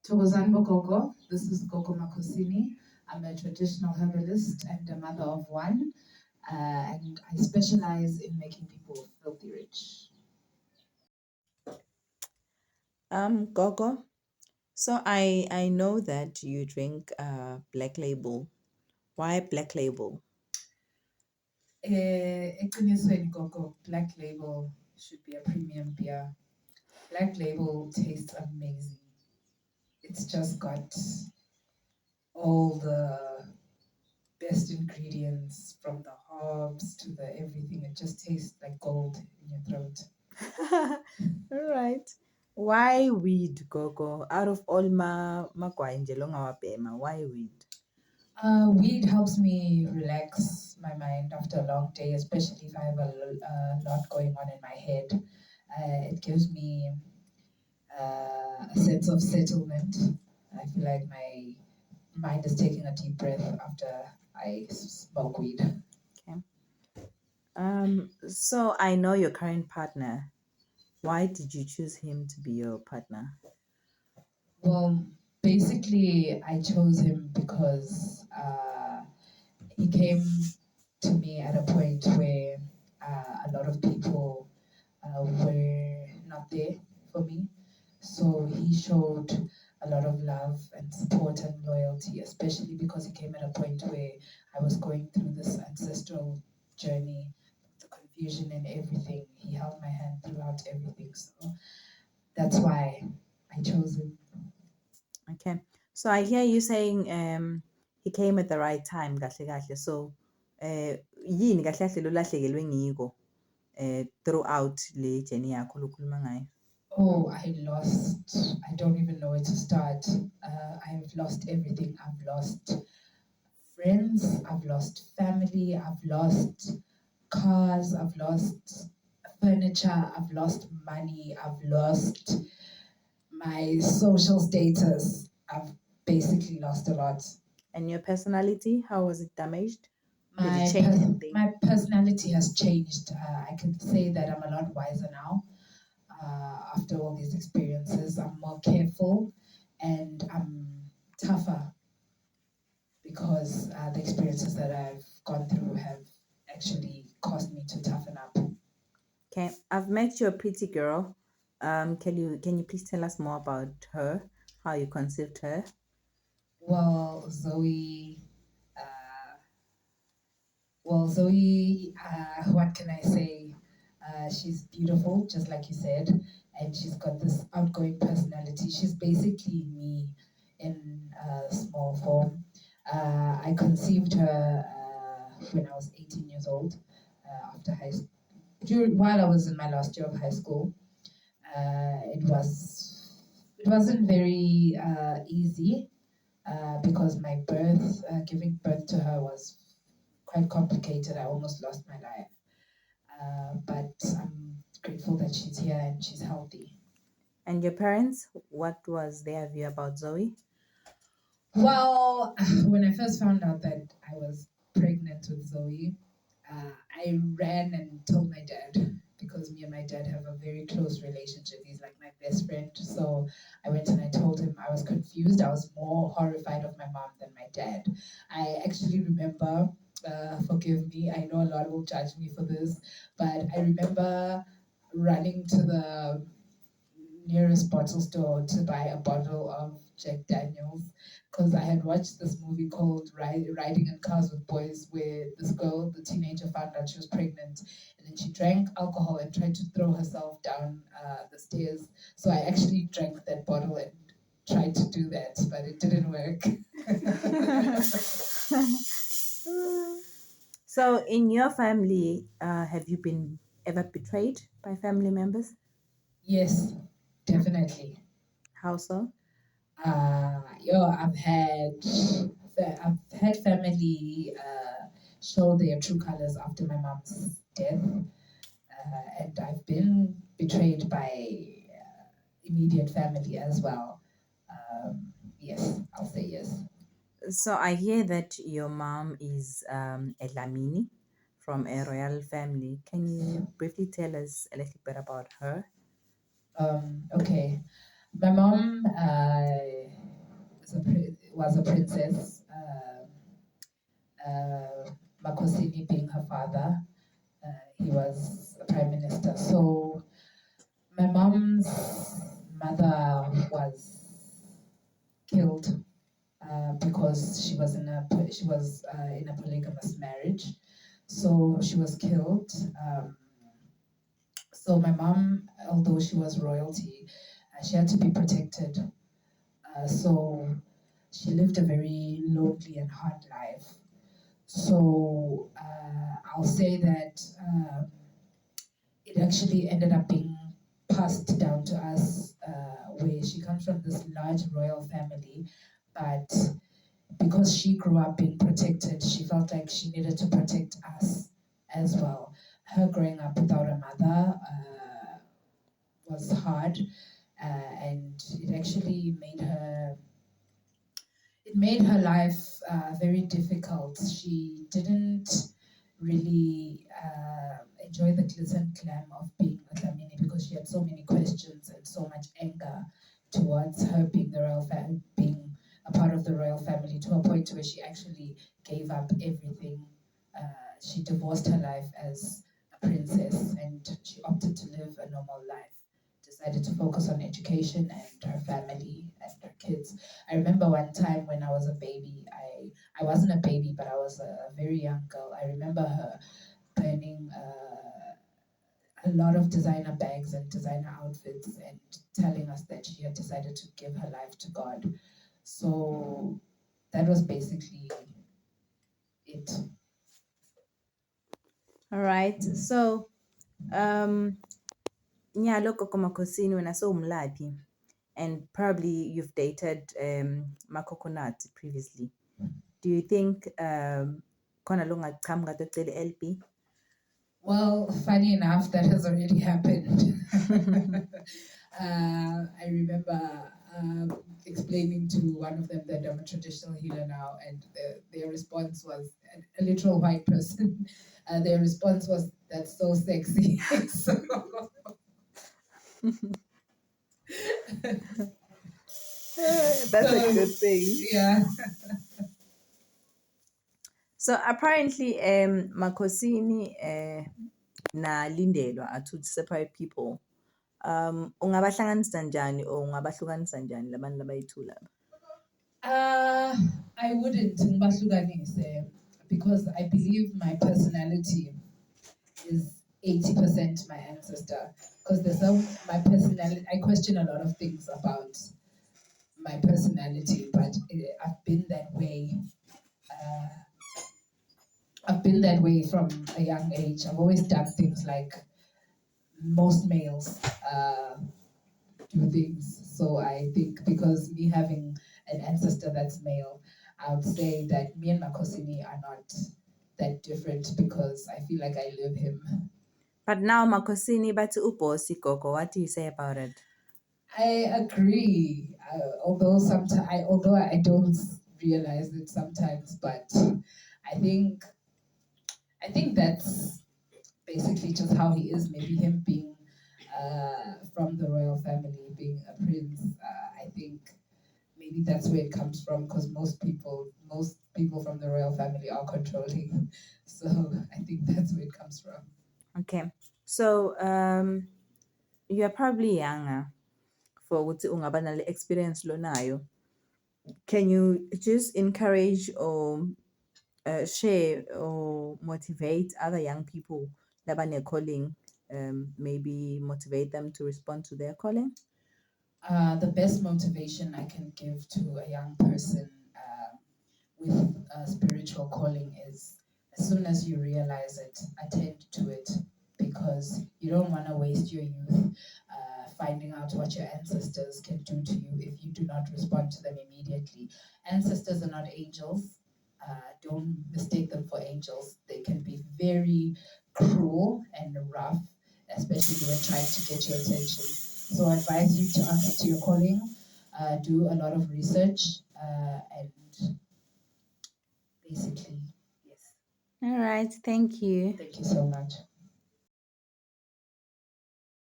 Thokozani Gogo. This is Gogo Makhosini. I'm a traditional herbalist and a mother of one, and I specialize in making people filthy rich. Gogo. So I know that you drink Black Label. Why Black Label? Eqinisweni Gogo, Black Label should be a premium beer. Black Label tastes amazing. It's just got all the best ingredients from the herbs to the everything. It just tastes like gold in your throat. All right. Why weed, Gogo? Out of all why weed? Weed helps me relax my mind after a long day, especially if I have a lot going on in my head. It gives me a sense of settlement. I feel like my mind is taking a deep breath after I smoke weed. Okay. So I know your current partner. Why did you choose him to be your partner? Well, basically, I chose him because he came to me at a point where a lot of people were not there for me. So he showed a lot of love and support and loyalty, especially because he came at a point where I was going through this ancestral journey, the confusion and everything. He held my hand throughout everything. So that's why I chose him. Okay. So I hear you saying he came at the right time, kahle kahle. So yini kahle kahle lo lahlekelwe ngiko throughout le journey yakho lokhuluma ngayo? Oh, I don't even know where to start. I've lost everything. I've lost friends, I've lost family, I've lost cars, I've lost furniture, I've lost money, I've lost my social status. I've basically lost a lot. And your personality, how was it damaged? Did My, it change anything? my personality has changed. I can say that I'm a lot wiser now. After all these experiences, I'm more careful and I'm tougher because the experiences that I've gone through have actually caused me to toughen up. Okay, I've met your pretty girl. Can you please tell us more about her? How you conceived her? Well, Zoe, uh, what can I say? She's beautiful, just like you said, and she's got this outgoing personality. She's basically me in small form. I conceived her when I was 18 years old, after high school. While I was in my last year of high school, it wasn't very easy because my giving birth to her was quite complicated. I almost lost my life, but I'm grateful that she's here and she's healthy. And your parents, what was their view about Zoe? Well, when I first found out that I was pregnant with Zoe, I ran and told my dad because me and my dad have a very close relationship. He's like my best friend. So I went and I told him I was confused. I was more horrified of my mom than my dad. I actually remember, forgive me, I know a lot will judge me for this, but I remember running to the nearest bottle store to buy a bottle of Jack Daniels because I had watched this movie called Riding in Cars with Boys, where this girl, the teenager, found out she was pregnant and then she drank alcohol and tried to throw herself down the stairs. So I actually drank that bottle and tried to do that, but it didn't work. So, in your family, have you been ever betrayed by family members? Yes, definitely. How so? I've had family show their true colors after my mom's death, and I've been betrayed by immediate family as well. Yes, I'll say yes. So, I hear that your mom is a Lamini from a royal family. Can you briefly tell us a little bit about her? Okay, my mom was a princess. Makhosini being her father, he was a prime minister. So my mom's mother was killed because she was in a polygamous marriage. So she was killed. So my mom, although she was royalty, she had to be protected. So she lived a very lonely and hard life. So I'll say that it actually ended up being passed down to us, where she comes from this large royal family, but because she grew up being protected, she felt like she needed to protect us as well. Her growing up without a mother was hard, and it actually made her life very difficult. She didn't really enjoy the glitz and glam of being a Dlamini because she had so many questions and so much anger towards her being being a part of the royal family, to a point where she actually gave up everything. She divorced her life as a princess and she opted to live a normal life. Decided to focus on education and her family and her kids. I remember one time when I was a baby, I wasn't a baby, but I was a very young girl. I remember her burning a lot of designer bags and designer outfits and telling us that she had decided to give her life to God. So that was basically it. All right. So, Nyalo Gogo Makhosini when I saw Mlapi, and probably you've dated Makokonat previously. Do you think Kona Lunga Kamga to LP? Well, funny enough, that has already happened. I remember explaining to one of them that I'm a traditional healer now, and their response was a literal white person. Their response was, "That's so sexy." So, That's a good thing. yeah. So apparently, Makhosini na Lindelwa are two separate people. Ungabahlanganisa njani or ungabahlukanisa njani labantu labayi-two laba? I wouldn't ngibahlukanise, because I believe my personality is 80% my ancestor. Because my personality, I question a lot of things about my personality, but I've been that way. Uh, I've been that way from a young age. I've always done things like most males do things. So I think because me having an ancestor that's male, I would say that me and Makhosini are not that different because I feel like I live him. But now Makhosini bathi ubosi Gogo, what do you say about it? I agree. Although I don't realize it sometimes, but I think I think that's basically just how he is. Maybe him being from the royal family, being a prince. I think maybe that's where it comes from, because most people from the royal family are controlling. So I think that's where it comes from. Okay. So you're probably younger for ukuthi ungaba nale experience lonayo. Can you just encourage or share or motivate other young people labane calling, maybe motivate them to respond to their calling? The best motivation I can give to a young person with a spiritual calling is, as soon as you realize it, attend to it, because you don't want to waste your youth finding out what your ancestors can do to you if you do not respond to them immediately. Ancestors are not angels. Don't mistake them for angels. They can be very cruel and rough, especially when trying to get your attention. So I advise you to answer to your calling, do a lot of research, and basically, yes. All right. Thank you. Thank you so much.